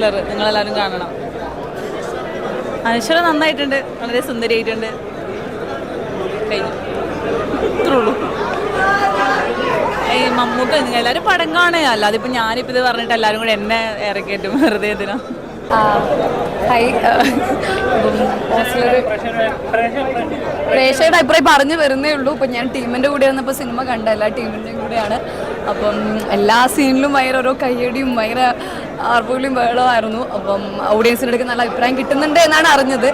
Hosteller നിങ്ങളെല്ലാവരും കാണണം. അനശ്വര നന്നായിട്ടുണ്ട്, വളരെ സുന്ദരിയായിട്ടുണ്ട്. കഴിഞ്ഞു, ഇത്രേ ഉള്ളൂ. ഈ മമ്മൂക്ക എല്ലാവരും പടം കാണുക, അല്ലാതെ ഇപ്പം ഞാനിപ്പോൾ ഇത് പറഞ്ഞിട്ട് എല്ലാവരും കൂടെ എന്നെ ഇറക്കിയിട്ടും വെറുതെ ഇതിനാ. ഹായ്, പ്രേക്ഷകരുടെ അഭിപ്രായം പറഞ്ഞു വരുന്നേ ഉള്ളൂ. ഇപ്പം ഞാൻ ടീമിൻ്റെ കൂടെ വന്നപ്പോൾ സിനിമ കണ്ട എല്ലാ ടീമിൻ്റെയും കൂടെയാണ്. അപ്പം എല്ലാ സീനിലും ഭയങ്കര ഓരോ കയ്യടിയും ഭയങ്കര ആർപ്പുകളും ബഹളമായിരുന്നു. അപ്പം ഓഡിയൻസിൻ്റെ അടുത്ത് നല്ല അഭിപ്രായം കിട്ടുന്നുണ്ട് എന്നാണ് അറിഞ്ഞത്.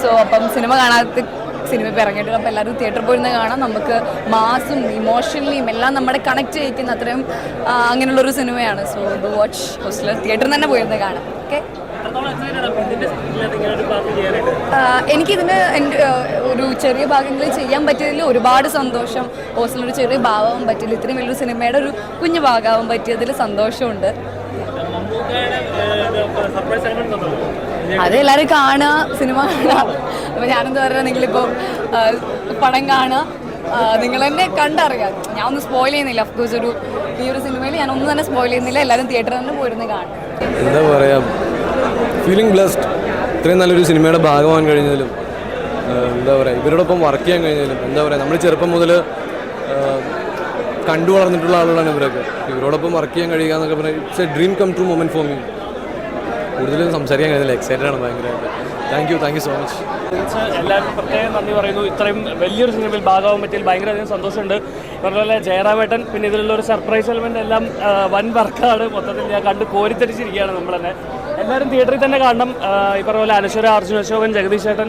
സോ അപ്പം സിനിമ കാണാത്ത സിനിമ ഇപ്പോൾ ഇറങ്ങിയിട്ടുണ്ട്. അപ്പോൾ എല്ലാവരും തിയേറ്ററിൽ പോയിരുന്ന് കാണാം. നമുക്ക് മാസും ഇമോഷണലിയും എല്ലാം നമ്മുടെ കണക്ട് ചെയ്യിക്കുന്ന അത്രയും അങ്ങനെയുള്ളൊരു സിനിമയാണ്. സോ ഡു വാച്ച് ഹോസ്റ്റലർ, തിയേറ്ററിൽ തന്നെ പോയിരുന്ന് കാണാം. ഓക്കെ, എനിക്കിതിന് എൻ്റെ ഒരു ചെറിയ ഭാഗങ്ങളിൽ ചെയ്യാൻ പറ്റിയതിൽ ഒരുപാട് സന്തോഷം. ഹോസ്റ്റലൊരു ചെറിയ ഭാഗമാവാൻ പറ്റില്ല, ഇത്രയും വലിയൊരു സിനിമയുടെ ഒരു കുഞ്ഞു ഭാഗമാവാൻ പറ്റിയതിൽ സന്തോഷമുണ്ട്. അതെല്ലാവരും കാണുക, സിനിമ കാണുക. അപ്പോൾ ഞാനെന്താ പറയുക, നിങ്ങളിപ്പോൾ പടം കാണുക, നിങ്ങൾ തന്നെ കണ്ടറിയാം. ഞാൻ ഒന്നും സ്പോയിൽ ചെയ്യുന്നില്ല. അഫ്കോഴ്സ് ഈ ഒരു സിനിമയിൽ ഞാനൊന്നും തന്നെ സ്പോയിൽ ചെയ്യുന്നില്ല. എല്ലാവരും തിയേറ്ററിൽ തന്നെ പോയിരുന്ന് കാണും. എന്താ പറയുക, ഫീലിംഗ് ബ്ലെസ്ഡ്. ഇത്രയും നല്ലൊരു സിനിമയുടെ ഭാഗമാകാൻ കഴിഞ്ഞതിലും എന്താ പറയുക, ഇവരോടൊപ്പം വർക്ക് ചെയ്യാൻ കഴിഞ്ഞതിലും എന്താ പറയുക, നമ്മൾ ചെറുപ്പം മുതൽ കണ്ടു വളർന്നിട്ടുള്ള ആളുകളാണ് ഇവരൊക്കെ. ഇവരോടൊപ്പം വർക്ക് ചെയ്യാൻ കഴിയുക എന്നൊക്കെ പറഞ്ഞാൽ it's a dream come true moment for me. കൂടുതലും സംസാരിക്കാൻ കഴിയുന്നില്ല, എക്സൈറ്റഡ് ആണ് ഭയങ്കരമായിട്ട്. Thank you so much. എല്ലാവർക്കും പ്രത്യേകം നന്ദി പറയുന്നു. ഇത്രയും വലിയൊരു സിനിമയിൽ ഭാഗമാകാൻ പറ്റിയാൽ ഭയങ്കരധികം സന്തോഷമുണ്ട്. അതുപോലെ ജയറാമേട്ടൻ, പിന്നെ ഇതിലുള്ള ഒരു സർപ്രൈസ് എലമെൻ്റ് എല്ലാം വൻ വർക്കാണ്. മൊത്തത്തിൽ ഞാൻ കണ്ട് കോരിത്തരിച്ചിരിക്കുകയാണ് നമ്മൾ തന്നെ. എല്ലാവരും തിയേറ്ററിൽ തന്നെ കാണണം. ഈ പറഞ്ഞ പോലെ അനശ്വര, അർജുൻ അശോകൻ, ജഗദീഷ് ചേട്ടൻ,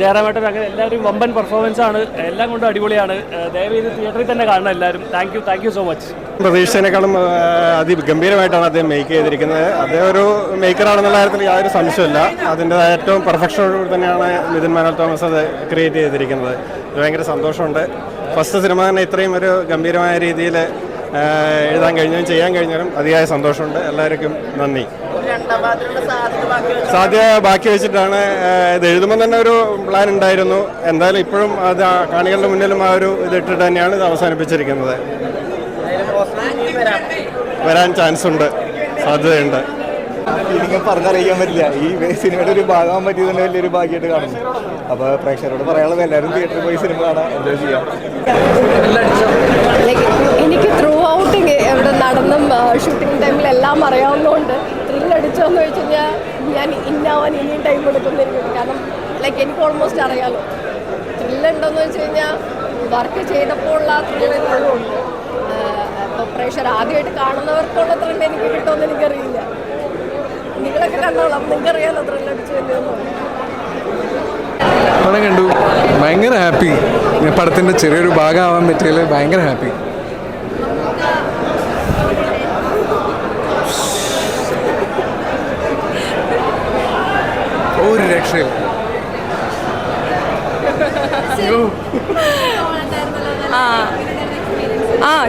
ജയറാമേട്ടൻ, അങ്ങനെ എല്ലാവരും വമ്പൻ പെർഫോമൻസ് ആണ്. എല്ലാം കൊണ്ടും അടിപൊളിയാണ്. ദയവേത് തിയേറ്ററിൽ തന്നെ കാണണം എല്ലാവരും. Thank you so much. പ്രതീക്ഷിച്ചതിനേക്കാളും അതിഗംഭീരമായിട്ടാണ് അദ്ദേഹം മേക്ക് ചെയ്തിരിക്കുന്നത്. അദ്ദേഹം ഒരു മേക്കറാണെന്നുള്ള കാര്യത്തിൽ യാതൊരു സംശയമില്ല. അതിൻ്റെ ഏറ്റവും പെർഫെക്ഷനോട് തന്നെയാണ് നിതിൻ മാനുവൽ തോമസ് അത് ക്രിയേറ്റ് ചെയ്തിരിക്കുന്നത്. ഭയങ്കര സന്തോഷമുണ്ട്. ഫസ്റ്റ് സിനിമ തന്നെ ഇത്രയും ഒരു ഗംഭീരമായ രീതിയിൽ എഴുതാൻ കഴിഞ്ഞതും ചെയ്യാൻ കഴിഞ്ഞാലും അതിയായ സന്തോഷമുണ്ട്. എല്ലാവർക്കും നന്ദി. സാധ്യത ബാക്കി വെച്ചിട്ടാണ് ഇത് എഴുതുമ്പോൾ തന്നെ ഒരു പ്ലാൻ ഉണ്ടായിരുന്നു. എന്തായാലും ഇപ്പോഴും അത് കാണികളുടെ മുന്നിലും ആ ഒരു ഇതിട്ടിട്ട് തന്നെയാണ് ഇത് അവസാനിപ്പിച്ചിരിക്കുന്നത്. വരാൻ ചാൻസ് ഉണ്ട്, സാധ്യതയുണ്ട്. ഫീലിംഗ് പറഞ്ഞറിയിക്കാൻ പറ്റില്ല. ഈ സിനിമയുടെ ഒരു ഭാഗമാകാൻ പറ്റിയത് തന്നെ വലിയൊരു ഭാഗ്യമായിട്ട് കാണുന്നു. അപ്പോൾ പ്രേക്ഷകരോട് പറയാനുള്ളത് എല്ലാവരും തിയേറ്ററിൽ പോയി സിനിമ കാണാൻ എൻജോയ് ചെയ്യാം. എനിക്ക് ത്രൂ ഔട്ട് ഇവിടെ നടന്നും ഷൂട്ടിംഗ് ടൈമിലെല്ലാം അറിയാവുന്നതുകൊണ്ട് ത്രില്ലടിച്ചോന്ന് ചോദിച്ചു കഴിഞ്ഞാൽ ഞാൻ ഇന്നാവാൻ ഇനിയും ടൈം എടുക്കുന്നിരിക്കും. കാരണം എനിക്ക് ഓൾമോസ്റ്റ് അറിയാമല്ലോ. ത്രില്ലുണ്ടോയെന്ന് വെച്ച് കഴിഞ്ഞാൽ വർക്ക് ചെയ്തപ്പോൾ ഉള്ള ത്രില്ലുകളുണ്ട്. അപ്പോൾ പ്രേക്ഷകർ ആദ്യമായിട്ട് കാണുന്നവർക്കുള്ള ത്രില്ല് എനിക്ക് കിട്ടുമെന്ന് എനിക്കറിയില്ല. നിങ്ങളൊക്കെ കണ്ടോളാം, നിങ്ങൾക്കറിയാലോ ത്രില്ലടിച്ചു വരുന്നത്. പടം കണ്ടു, ഭയങ്കര ഹാപ്പി. പടത്തിൻ്റെ ചെറിയൊരു ഭാഗമാവാൻ പറ്റിയതിൽ ഭയങ്കര ഹാപ്പി. ഒരു രക്ഷയില്ല.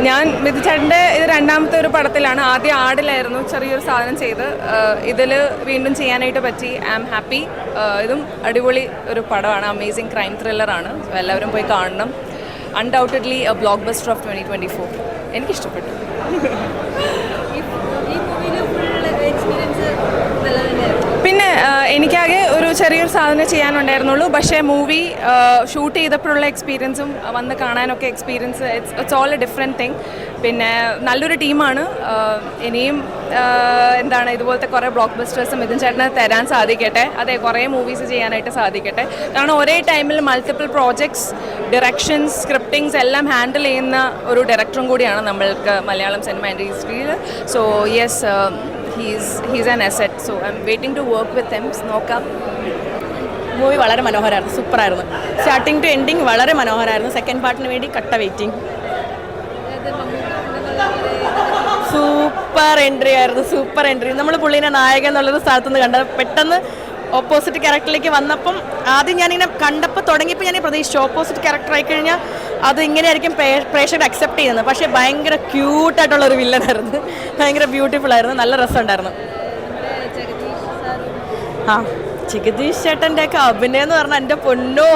ഞാൻ വിധിച്ചേട്ടൻ്റെ ഇത് രണ്ടാമത്തെ ഒരു പടത്തിലാണ്. ആദ്യം ആടിലായിരുന്നു ചെറിയൊരു സാധനം ചെയ്ത്, ഇതിൽ വീണ്ടും ചെയ്യാനായിട്ട് പറ്റി. I am happy. ഇതും അടിപൊളി ഒരു പടമാണ്, അമേസിങ് ക്രൈം ത്രില്ലറാണ്. എല്ലാവരും പോയി കാണണം. Undoubtedly A block buster of 2024. എനിക്കിഷ്ടപ്പെട്ടു. പിന്നെ എനിക്കാകെ ഒരു ചെറിയൊരു സാധനം ചെയ്യാനുണ്ടായിരുന്നുള്ളൂ. പക്ഷേ മൂവി ഷൂട്ട് ചെയ്തപ്പോഴുള്ള എക്സ്പീരിയൻസും വന്ന് കാണാനൊക്കെ experience it's all A different thing. പിന്നെ നല്ലൊരു ടീമാണ്. ഇനിയും എന്താണ് ഇതുപോലത്തെ കുറേ ബ്ലോക്ക് ബസ്റ്റേഴ്സും മിഥുൻ ചേട്ടന് തരാൻ സാധിക്കട്ടെ. അതെ, കുറേ മൂവീസ് ചെയ്യാനായിട്ട് സാധിക്കട്ടെ. കാരണം ഒരേ ടൈമിൽ മൾട്ടിപ്പിൾ പ്രോജക്ട്സ്, ഡയറക്ഷൻസ്, സ്ക്രിപ്റ്റിങ്സ് എല്ലാം ഹാൻഡിൽ ചെയ്യുന്ന ഒരു ഡയറക്ടറും കൂടിയാണ് നമ്മൾക്ക് മലയാളം സിനിമ ഇൻഡസ്ട്രിയിൽ. So yes, he's an asset. So I'm waiting to work with him. നോക്കാം. മൂവി വളരെ മനോഹരമായിരുന്നു, സൂപ്പറായിരുന്നു. സ്റ്റാർട്ടിങ് ടു എൻഡിങ് വളരെ മനോഹരമായിരുന്നു. സെക്കൻഡ് പാർട്ടിന് വേണ്ടി കട്ട വെയിറ്റിംഗ്. സൂപ്പർ എൻട്രി ആയിരുന്നു, സൂപ്പർ എൻട്രി. നമ്മൾ പുള്ളിനെ നായകൻ എന്നുള്ളൊരു സ്ഥലത്തുനിന്ന് കണ്ടത് പെട്ടെന്ന് ഓപ്പോസിറ്റ് ക്യാരക്ടറിലേക്ക് വന്നപ്പം ആദ്യം ഞാനിങ്ങനെ കണ്ടപ്പോൾ തുടങ്ങിയപ്പോൾ ഞാൻ പ്രതീക്ഷിച്ചു ഓപ്പോസിറ്റ് ക്യാരക്ടർ ആയിക്കഴിഞ്ഞാൽ അത് ഇങ്ങനെയായിരിക്കും പ്രേക്ഷകർ അക്സെപ്റ്റ് ചെയ്യുന്നത്. പക്ഷേ ഭയങ്കര ക്യൂട്ടായിട്ടുള്ളൊരു വില്ലനായിരുന്നു, ഭയങ്കര ബ്യൂട്ടിഫുൾ ആയിരുന്നു, നല്ല രസമുണ്ടായിരുന്നു. ജഗദീഷ് ചേട്ടൻ്റെ ഒക്കെ അഭിനയം എന്ന് പറഞ്ഞാൽ എൻ്റെ പൊന്നോ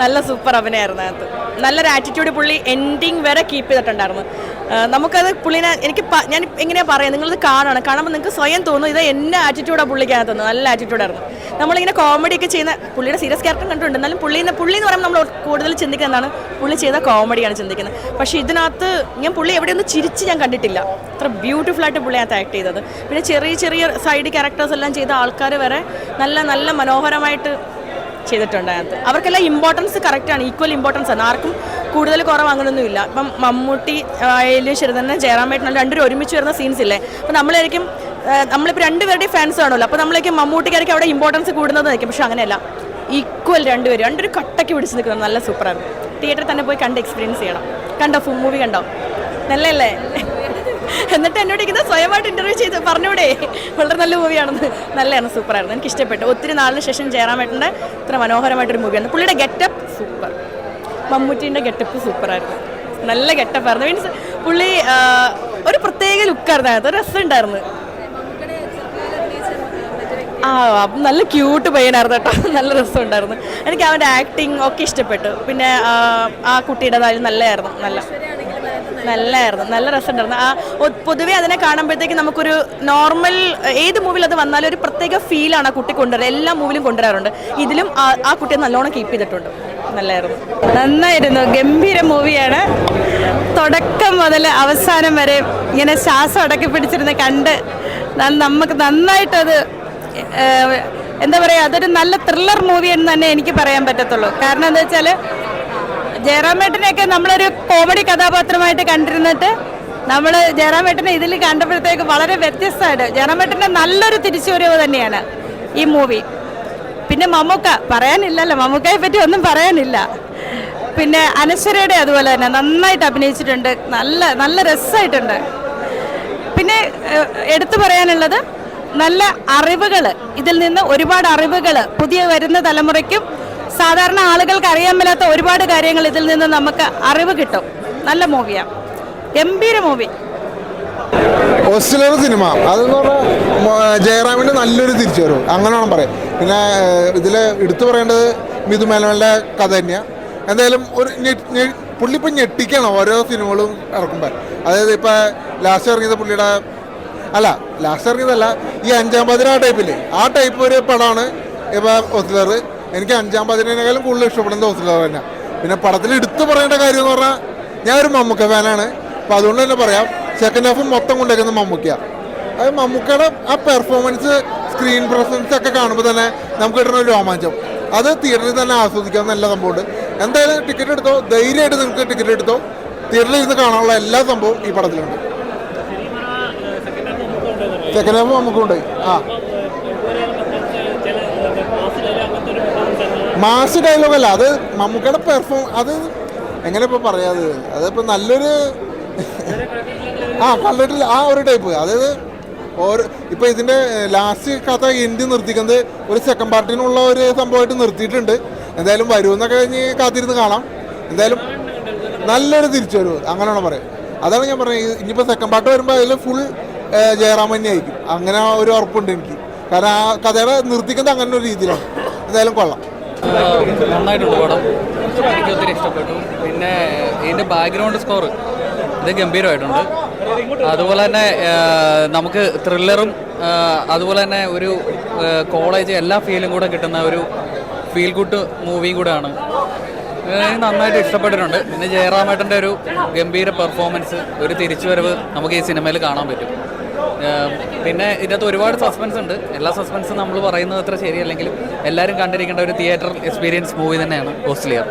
നല്ല സൂപ്പർ അഭിനയമായിരുന്നു അതിനകത്ത്. നല്ലൊരു ആറ്റിറ്റ്യൂഡ് പുള്ളി എൻഡിങ് വരെ കീപ്പ് ചെയ്തിട്ടുണ്ടായിരുന്നു. നമുക്കത് പുള്ളിനെ ഞാൻ എങ്ങനെയാണ് പറയുക, നിങ്ങളത് കാണുമ്പോൾ നിങ്ങൾക്ക് സ്വയം തോന്നും ഇത് എന്നെ ആറ്റിറ്റ്യൂഡാണ് പുള്ളിക്കകത്ത് തന്നത്. നല്ല ആറ്റിറ്റ്യൂഡായിരുന്നു. നമ്മളിങ്ങനെ കോമഡി ഒക്കെ ചെയ്യുന്ന പുള്ളിയുടെ സീരിയസ് ക്യാരക്ടർ കണ്ടിട്ടുണ്ട്, എന്നാലും പുള്ളി എന്ന് പറയുമ്പോൾ നമ്മൾ കൂടുതൽ ചിന്തിക്കുന്നതാണ് പുള്ളി ചെയ്ത കോമഡിയാണ് ചിന്തിക്കുന്നത്. പക്ഷേ ഇതിനകത്ത് ഞാൻ പുള്ളി എവിടെയൊന്നും ചിരിച്ച് ഞാൻ കണ്ടിട്ടില്ല. അത്ര ബ്യൂട്ടിഫുള്ളായിട്ട് പുള്ളിനകത്ത് ആക്ട് ചെയ്തത്. പിന്നെ ചെറിയ ചെറിയ സൈഡ് ക്യാരക്ടേഴ്സ് എല്ലാം ചെയ്ത ആൾക്കാർ വരെ നല്ല നല്ല മനോഹരമായിട്ട് ചെയ്തിട്ടുണ്ട് അതിനകത്ത്. അവർക്കെല്ലാം ഇമ്പോർട്ടൻസ് കറക്റ്റാണ്, ഈക്വൽ ഇമ്പോർട്ടൻസ് ആണ്. ആർക്കും കൂടുതൽ കുറവ് അങ്ങനെയൊന്നുമില്ല. ഇപ്പം മമ്മൂട്ടി ആയാലും ശരി തന്നെ ജയറാമേട്ടനും രണ്ടുപേരും ഒരുമിച്ച് വരുന്ന സീൻസ് ഇല്ലേ, അപ്പം നമ്മളിപ്പോൾ രണ്ടുപേരുടെയും ഫാൻസ് ആണല്ലോ, അപ്പോൾ നമ്മളേക്കും മമ്മൂട്ടിക്കാർക്ക് അവിടെ ഇമ്പോർട്ടൻസ് കൂടുന്നത് നിൽക്കും. പക്ഷെ അങ്ങനെയല്ല, ഈക്വൽ രണ്ടുപേരും കട്ടയ്ക്ക് പിടിച്ച് നിൽക്കുന്നത് നല്ല സൂപ്പറായിരുന്നു. തിയേറ്ററിൽ തന്നെ പോയി കണ്ട് എക്സ്പീരിയൻസ് ചെയ്യണം. കണ്ടോ മൂവി കണ്ടോ? നല്ലല്ലേ? എന്നിട്ട് എന്നോട് ഇങ്ങനെ സ്വയമായിട്ട് ഇൻ്റർവ്യൂ ചെയ്ത് പറഞ്ഞൂടെ വളരെ നല്ല മൂവിയാണെന്ന്. നല്ലതാണ്, സൂപ്പറായിരുന്നു, എനിക്ക് ഇഷ്ടപ്പെട്ടു. ഒത്തിരി നാളിന് ശേഷം ജയറാമേട്ടൻ്റെ ഇത്ര മനോഹരമായിട്ടൊരു മൂവിയാണ്. പുള്ളിയുടെ ഗെറ്റപ്പ് സൂപ്പർ, മമ്മൂറ്റീൻ്റെ ഗെറ്റപ്പ് സൂപ്പറായിരുന്നു, നല്ല ഗെറ്റപ്പായിരുന്നു. മീൻസ് പുള്ളി ഒരു പ്രത്യേക ലുക്കായിരുന്നു അതിനകത്ത്, രസമുണ്ടായിരുന്നു. നല്ല ക്യൂട്ട് പയ്യനായിരുന്നു കേട്ടോ, നല്ല രസമുണ്ടായിരുന്നു. എനിക്ക് അവൻ്റെ ആക്ടിങ് ഒക്കെ ഇഷ്ടപ്പെട്ടു. പിന്നെ ആ കുട്ടിയുടേതായാലും നല്ലതായിരുന്നു, നല്ല രസമുണ്ടായിരുന്നു. പൊതുവേ അതിനെ കാണുമ്പോഴത്തേക്ക് നമുക്കൊരു നോർമൽ ഏത് മൂവിയിൽ അത് വന്നാലും ഒരു പ്രത്യേക ഫീലാണ് ആ കുട്ടി കൊണ്ടുവരുന്നത്. എല്ലാ മൂവിലും കൊണ്ടുവരാറുണ്ട്. ഇതിലും ആ കുട്ടിയെ നല്ലോണം കീപ്പ് ചെയ്തിട്ടുണ്ട്. നന്നായിരുന്നു, ഗംഭീര മൂവിയാണ്. തുടക്കം മുതൽ അവസാനം വരെ ഇങ്ങനെ ശ്വാസം അടക്കി പിടിച്ചിരുന്ന് കണ്ട് നമുക്ക് നന്നായിട്ടത് എന്താ പറയുക, അതൊരു നല്ല ത്രില്ലർ മൂവി എന്ന് തന്നെ എനിക്ക് പറയാൻ പറ്റത്തുള്ളൂ. കാരണം എന്താ വെച്ചാൽ ജയറാമേട്ടനെയൊക്കെ നമ്മളൊരു കോമഡി കഥാപാത്രമായിട്ട് കണ്ടിരുന്നിട്ട് നമ്മൾ ജയറാമേട്ടനെ ഇതിൽ കണ്ടപ്പോഴത്തേക്ക് വളരെ വ്യത്യസ്തമായിട്ട് ജയറാമേട്ടൻ്റെ നല്ലൊരു തിരിച്ചുവരവ് തന്നെയാണ് ഈ മൂവി. പിന്നെ മമ്മൂക്ക പറയാനില്ലല്ലോ, മമ്മൂക്കയെ പറ്റി ഒന്നും പറയാനില്ല. പിന്നെ അനശ്വരയുടെ അതുപോലെ തന്നെ നന്നായിട്ട് അഭിനയിച്ചിട്ടുണ്ട്, നല്ല രസമായിട്ടുണ്ട്. പിന്നെ എടുത്തു പറയാനുള്ളത് നല്ല അറിവുകൾ, ഇതിൽ നിന്ന് ഒരുപാട് അറിവുകൾ പുതിയ വരുന്ന തലമുറയ്ക്കും സാധാരണ ആളുകൾക്ക് അറിയാൻ മേലാത്ത ഒരുപാട് കാര്യങ്ങൾ ഇതിൽ നിന്ന് നമുക്ക് അറിവ് കിട്ടും. നല്ല മൂവിയാണ്, ഗംഭീര മൂവി. ഹോസ്റ്റലർ സിനിമ അതെന്ന് പറഞ്ഞാൽ ജയറാമിൻ്റെ നല്ലൊരു തിരിച്ചുവരവ് അങ്ങനെ വേണം പറയാം. പിന്നെ ഇതിൽ എടുത്തു പറയേണ്ടത് മിഥു മേനോൻ്റെ കഥ തന്നെയാണ്. എന്തായാലും ഒരു പുള്ളി ഇപ്പം ഞെട്ടിക്കണം ഓരോ സിനിമകളും ഇറക്കുമ്പോൾ. അതായത് ഇപ്പം ലാസ്റ്റ് ഇറങ്ങിയത് പുള്ളിയുടെ ലാസ്റ്റ് ഇറങ്ങിയതല്ല, ഈ അഞ്ചാം പതിന ടൈപ്പില്ലേ, ആ ടൈപ്പ് ഒരു പടമാണ് ഇപ്പോൾ ഹോസ്റ്റലർ. എനിക്ക് അഞ്ചാം പതിനേക്കാളും കൂടുതൽ ഇഷ്ടപ്പെടുന്നത് ഹോസ്റ്റലർ തന്നെ. പിന്നെ പടത്തിൽ എടുത്തു പറയേണ്ട കാര്യം എന്ന് പറഞ്ഞാൽ ഞാൻ ഒരു മമ്മൂക്ക ഫാനാണ്, അപ്പോൾ അതുകൊണ്ട് തന്നെ പറയാം സെക്കൻഡ് ഹാഫ് മൊത്തം കൊണ്ടേക്കുന്നത് മമ്മൂക്കയാണ്. അത് മമ്മൂക്കയുടെ ആ പെർഫോമൻസ്, സ്ക്രീൻ പ്രസൻസ് ഒക്കെ കാണുമ്പോൾ തന്നെ നമുക്ക് കിട്ടുന്ന ഒരു രോമാഞ്ചം, അത് തിയേറ്ററിൽ തന്നെ ആസ്വദിക്കാവുന്ന എല്ലാ സംഭവമുണ്ട്. എന്തായാലും ടിക്കറ്റ് എടുത്തോ, ധൈര്യമായിട്ട് നിങ്ങൾക്ക് ടിക്കറ്റ് എടുത്തോ, തിയേറ്ററിൽ ഇരുന്ന് കാണാനുള്ള എല്ലാ സംഭവവും ഈ പടത്തിലുണ്ട്. സെക്കൻഡ് ഹാഫ് നമുക്കുണ്ട്. മാസ് ഡയലോഗല്ല, അത് മമ്മൂക്കയുടെ അത് എങ്ങനെ ഇപ്പോൾ പറയാത്, അതിപ്പോൾ നല്ലൊരു കണ്ടിട്ടില്ല ആ ഒരു ടൈപ്പ്. അതായത് ഇപ്പോൾ ഇതിൻ്റെ ലാസ്റ്റ് കഥ എൻഡ് നിർത്തിക്കുന്നത് ഒരു സെക്കൻഡ് പാർട്ടിനുള്ള ഒരു സംഭവമായിട്ട് നിർത്തിയിട്ടുണ്ട്. എന്തായാലും വരുമെന്നൊക്കെ കഴിഞ്ഞ് കാത്തിരുന്ന് കാണാം. എന്തായാലും നല്ലൊരു തിരിച്ചുവരവ് അങ്ങനെയാണോ പറയാം. അതാണ് ഞാൻ പറഞ്ഞത്, ഇനിയിപ്പോൾ സെക്കൻഡ് പാർട്ട് വരുമ്പോൾ അതിൽ ഫുൾ ജയറാം തന്നെ ആയിരിക്കും, അങ്ങനെ ഒരു ഉറപ്പുണ്ട് എനിക്ക്. കാരണം ആ കഥയുടെ നിർത്തിക്കുന്നത് അങ്ങനെ ഒരു രീതിയിലാണ്. എന്തായാലും കൊള്ളാം, നന്നായിട്ടുണ്ട് പടം, എനിക്ക് ഒത്തിരി ഇഷ്ടപ്പെട്ടു. പിന്നെ ഇതിൻ്റെ ബാക്ക്ഗ്രൗണ്ട് സ്കോർ ഇത് ഗംഭീരമായിട്ടുണ്ട്. അതുപോലെ തന്നെ നമുക്ക് ത്രില്ലറും അതുപോലെ തന്നെ ഒരു കോളേജ് എല്ലാ ഫീലും കൂടെ കിട്ടുന്ന ഒരു ഫീൽ ഗുഡ് മൂവിയും കൂടെയാണ്. നന്നായിട്ട് ഇഷ്ടപ്പെട്ടിട്ടുണ്ട്. പിന്നെ ജയറാമേട്ടൻ്റെ ഒരു ഗംഭീര പെർഫോമൻസ്, ഒരു തിരിച്ചുവരവ് നമുക്ക് ഈ സിനിമയിൽ കാണാൻ പറ്റും. പിന്നെ ഇതിനകത്ത് ഒരുപാട് സസ്പെൻസ് ഉണ്ട്. എല്ലാ സസ്പെൻസും നമ്മൾ പറയുന്നത് അത്ര ശരിയല്ലെങ്കിലും എല്ലാവരും കണ്ടിരിക്കേണ്ട ഒരു തിയേറ്റർ എക്സ്പീരിയൻസ് മൂവി തന്നെയാണ് ഹോസ്റ്റലിയർ.